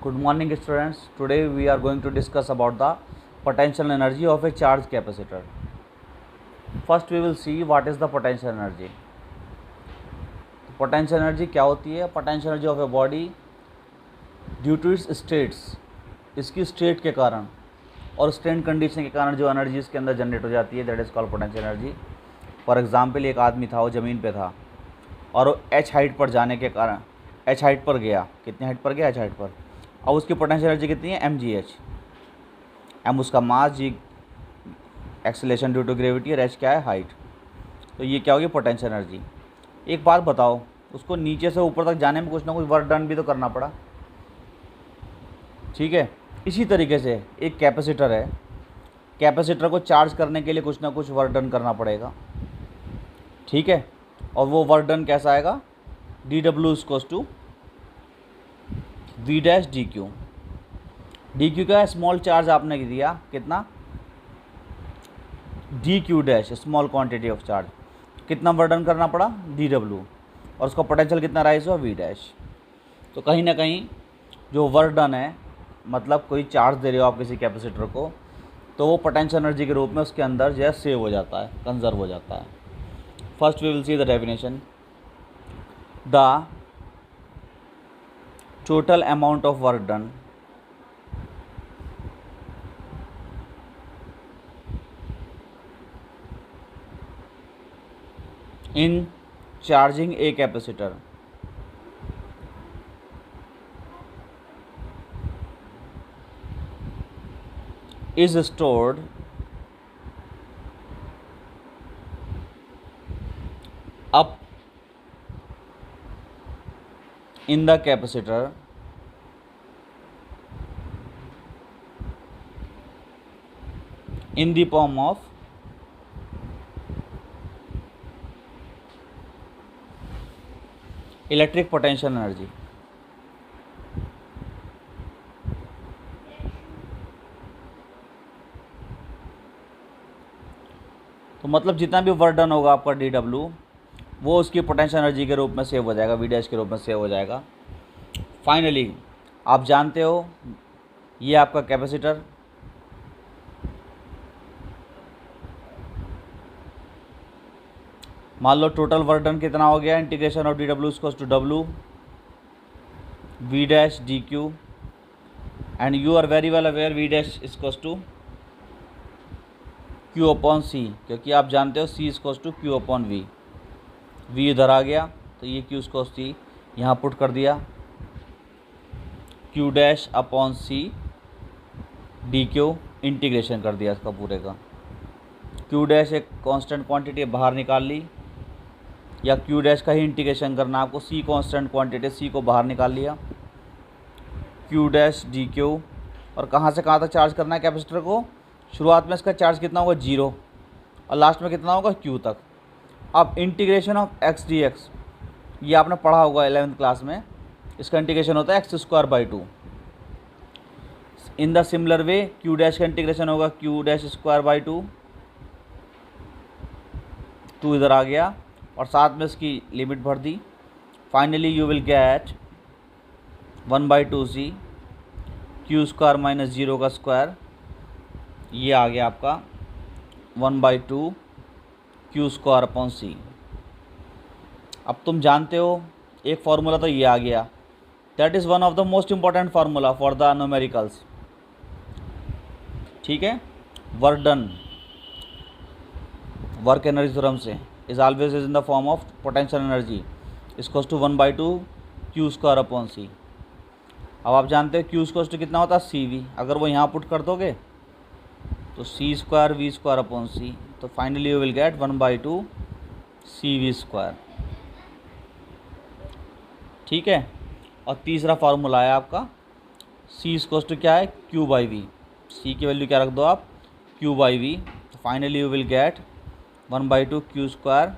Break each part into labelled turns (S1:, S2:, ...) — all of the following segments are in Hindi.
S1: Good morning students. Today we are going to discuss about the potential energy of a charge capacitor. First we will see what is the potential energy. Potential energy क्या होती है? Potential energy of a body due to its states, इसकी स्टेट के कारण और स्टैंड कंडीशन के कारण जो एनर्जी इसके अंदर जनरेट हो जाती है that is called potential energy. For example एक आदमी था, वो ज़मीन पे था और वो एच हाइट पर जाने के कारण एच हाइट पर गया. कितनी हाइट पर गया? एच हाइट पर. अब उसकी पोटेंशियल एनर्जी कितनी है? M G H. एम उसका मास, जी एक्सेलेरेशन ड्यू टू ग्रेविटी और एच क्या है? हाइट. तो ये क्या होगी? Potential energy. एक बात बताओ, उसको नीचे से ऊपर तक जाने में कुछ ना कुछ वर्क डन भी तो करना पड़ा, ठीक है. इसी तरीके से एक कैपेसिटर है, कैपेसिटर को चार्ज करने के लिए कुछ ना कुछ वर्क डन करना पड़ेगा, ठीक है. और वो वर्क डन कैसा आएगा? D W equals to V dash D Q. D Q का स्मॉल चार्ज आपने दिया, कितना? D Q dash, small quantity of charge. कितना वर्क डन करना पड़ा? D W. और उसका पोटेंशियल कितना राइज हुआ? V dash. तो कहीं ना कहीं जो वर्क डन है, मतलब कोई चार्ज दे रहे हो आप किसी कैपेसिटर को, तो वो पोटेंशियल एनर्जी के रूप में उसके अंदर जो है सेव हो जाता है, कंजर्व हो जाता है. First we will see the definition. The total amount of work done in charging a capacitor is stored up in the capacitor in the form of electric potential energy. तो मतलब जितना भी वर्क डन होगा आपका डी डब्ल्यू, वो उसकी पोटेंशियल एनर्जी के रूप में सेव हो जाएगा, वी डैश के रूप में सेव हो जाएगा. फाइनली आप जानते हो, ये आपका कैपेसिटर, मान लो टोटल वर्क डन कितना हो गया? Integration of D W equals to W V dash D Q. And you are very well aware V dash equals to Q upon C, क्योंकि आप जानते हो C equals to Q upon V. V इधर आ गया तो ये क्यू इक्वल्स सी यहाँ पुट कर दिया, Q dash upon C D Q, integration कर दिया इसका पूरे का. क्यू डैश एक कांस्टेंट क्वांटिटी बाहर निकाल ली, या क्यू डैश का ही इंटीग्रेशन करना आपको. सी कांस्टेंट क्वांटिटी, सी को बाहर निकाल लिया, क्यू डैश डी क्यू. और कहाँ से कहाँ तक चार्ज करना है कैपेसिटर को? शुरुआत में इसका चार्ज कितना होगा? 0, और लास्ट में कितना होगा? क्यू तक. अब integration of x D x, ये आपने पढ़ा होगा 11th क्लास में. इसका इंटीग्रेशन होता है x square by 2. In the similar way Q dash का इंटीग्रेशन होगा क्यू डैश स्क्वायर बाई 2. 2 इधर आ गया और साथ में इसकी लिमिट भर दी. Finally you will get 1/2c Q square minus 0 का स्क्वायर. ये आ गया आपका 1/2 क्यू स्क्वायर अपॉन सी. अब तुम जानते हो एक फार्मूला तो ये आ गया, that is one of the most important formula for the numericals, ठीक है. Work done, work energy theorem से, is always is in the form of potential energy equals to 1/2 Q square upon C. अब आप जानते हो क्यू इक्वल्स टू कितना होता है? C V. अगर वो यहाँ पुट कर दोगे तो C square V square upon C. तो finally you will get 1/2 C V square, ठीक है. और तीसरा फार्मूला है आपका सी इक्वल्स टू क्या है? Q by we. सी की वैल्यू क्या रख दो आप? Q by V. तो finally you will get 1/2 Q square,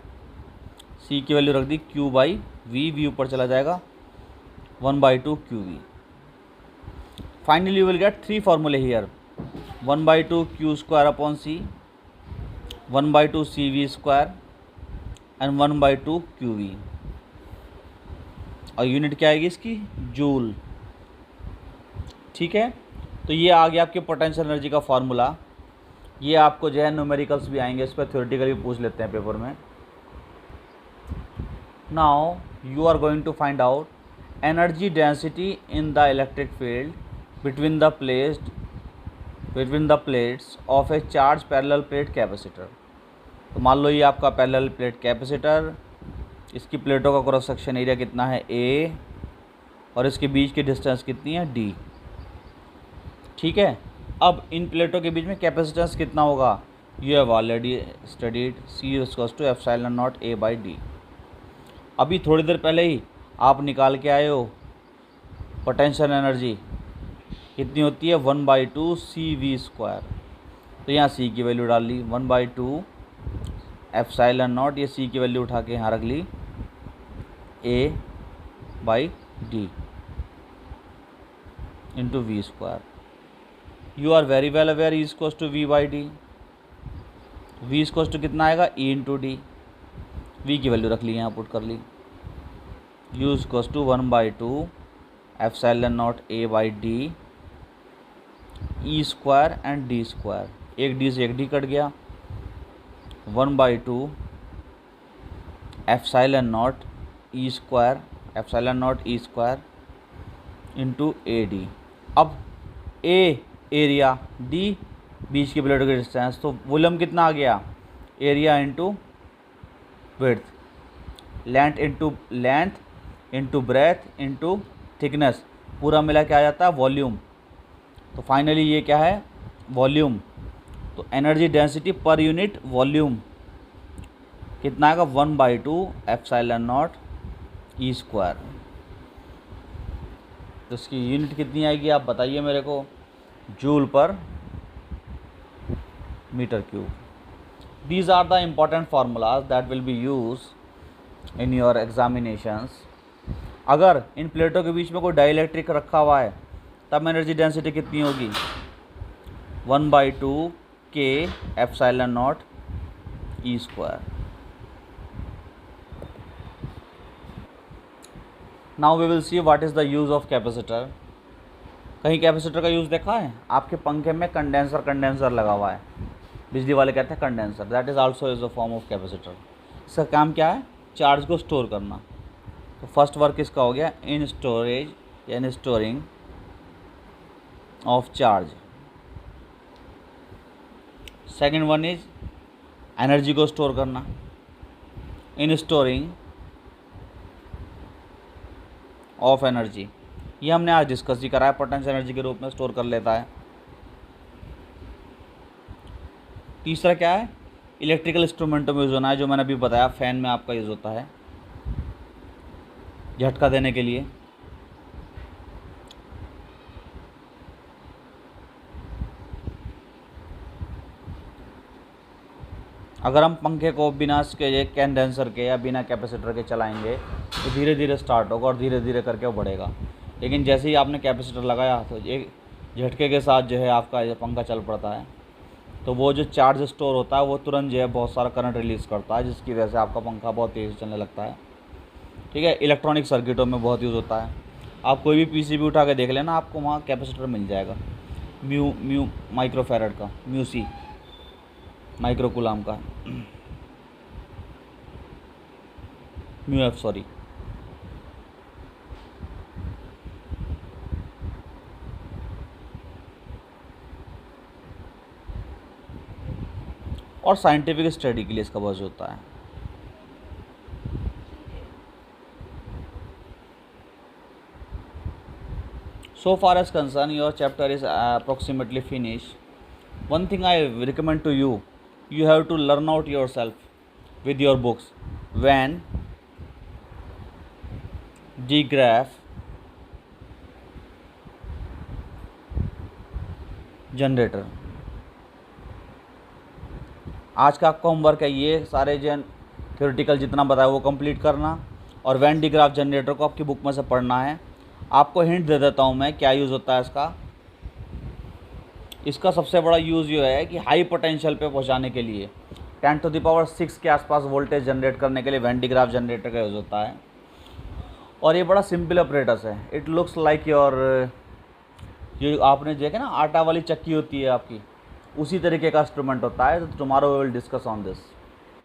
S1: C की वैल्यू रख दी क्यू बाई वी, वी ऊपर चला जाएगा, 1/2 Q V. Finally you will get 3 फार्मूले here, 1/2 Q square upon C, 1/2 C V square and 1/2 Q V. और यूनिट क्या आएगी इसकी? जूल. ठीक है, तो ये आ गया आपके पोटेंशियल एनर्जी का फार्मूला। ये आपको जो है न्यूमेरिकल्स भी आएंगे, इस पर थ्योरेटिकली भी पूछ लेते हैं पेपर में। Now you are going to find out energy density in the electric field between the plates of a charge parallel plate capacitor. तो मान लो ये आपका पैरेलल प्लेट कैपेसिटर, इसकी प्लेटों का क्रॉस सेक्शन एरिया कितना है A, और इसके बीच की डिस्टेंस कितनी है D। ठीक है, अब इन प्लेटों के बीच में कैपेसिटेंस कितना होगा, you have already studied, C=ε0A/d। अभी थोड़ी देर पहले ही आप निकाल के आए हो पोटेंशियल एनर्जी कितनी होती है, 1/2 CV²। तो यहाँ C की वैल्यू डाल ली, 1/2 ε0, ये C की वैल्यू उठा के यहाँ रख ली, A/d into V²। You are very well aware E=V/d। V कितना आएगा, E/d। V की वैल्यू रख ली, यहाँ पुट कर ली, U=1/2 ε0A/d E² and D²। एक D से एक D कट गया, 1/2 ε0 E² इंटू AD। अब A एरिया, D बीच की प्लेटों की डिस्टेंस, तो वॉल्यूम कितना आ गया, area into width, length into breadth into thickness, पूरा मिला के आ जाता है वॉल्यूम। तो फाइनली ये क्या है, वॉल्यूम। तो energy density per unit volume कितना आएगा, 1/2 ε0 E²। तो इसकी यूनिट कितनी आएगी आप बताइए मेरे को, joule per metre cube. These are the important formulas that will be used in your examinations। अगर इन प्लेटों के बीच में कोई डाइलेक्ट्रिक रखा हुआ है तब एनर्जी डेंसिटी कितनी होगी, 1/2 K ε0 E²। Now we will see what is the use of capacitor. कहीं कैपेसिटर का यूज़ देखा है, आपके पंखे में कंडेंसर लगा हुआ है, बिजली वाले कहते हैं condenser, that is also is a form of capacitor. इसका काम क्या है, चार्ज को स्टोर करना। तो फर्स्ट वर्क इसका हो गया इन स्टोरेज या इन storing of charge. Second one is energy को स्टोर करना, इन स्टोरिंग ऑफ एनर्जी। ये हमने आज डिस्कस ही करा है, पोटेंशियल एनर्जी के रूप में स्टोर कर लेता है। तीसरा क्या है, इलेक्ट्रिकल इंस्ट्रूमेंटों में यूज़ होना है, जो मैंने अभी बताया फ़ैन में आपका यूज़ होता है झटका देने के लिए। अगर हम पंखे को बिना इसके कंडेंसर के या बिना कैपेसिटर के चलाएंगे तो धीरे धीरे स्टार्ट होगा और धीरे धीरे करके वो बढ़ेगा, लेकिन जैसे ही आपने कैपेसिटर लगाया तो एक झटके के साथ जो है आपका ये पंखा चल पड़ता है। तो वो जो चार्ज स्टोर होता है वो तुरंत जो है बहुत सारा करंट रिलीज़ करता है, जिसकी वजह से आपका पंखा बहुत तेज़ चलने लगता है। ठीक है, इलेक्ट्रॉनिक सर्किटों में बहुत यूज़ होता है। आप कोई भी पीसीबी उठा के देख लेना, आपको वहाँ कैपेसिटर मिल जाएगा, म्यू माइक्रोफैरड का, म्यूसी माइक्रो कूलाम का, म्यूएफ सॉरी। और साइंटिफिक स्टडी के लिए इसका बहुत होता है। So far as concerned, your chapter is approximately finished. One thing I recommend to you, you have to learn out yourself with your books. When digraph generator, आज का आपका होमवर्क है ये सारे थ्योरेटिकल जितना बताया वो कंप्लीट करना, और वैन डिग्राफ जनरेटर को आपकी बुक में से पढ़ना है। आपको हिंट दे देता हूँ मैं क्या यूज़ होता है इसका। इसका सबसे बड़ा यूज़ ये है कि हाई पोटेंशियल पे पहुँचाने के लिए 10⁶ के आसपास वोल्टेज जनरेट करने के लिए वैन डिग्राफ जनरेटर का यूज़ होता है। और ये बड़ा सिंपल ऑपरेटस है, इट लुक्स लाइक योर जो आपने देखा ना आटा वाली चक्की होती है आपकी, उसी तरीके का इंस्ट्रूमेंट होता है। तो tomorrow we will discuss on this.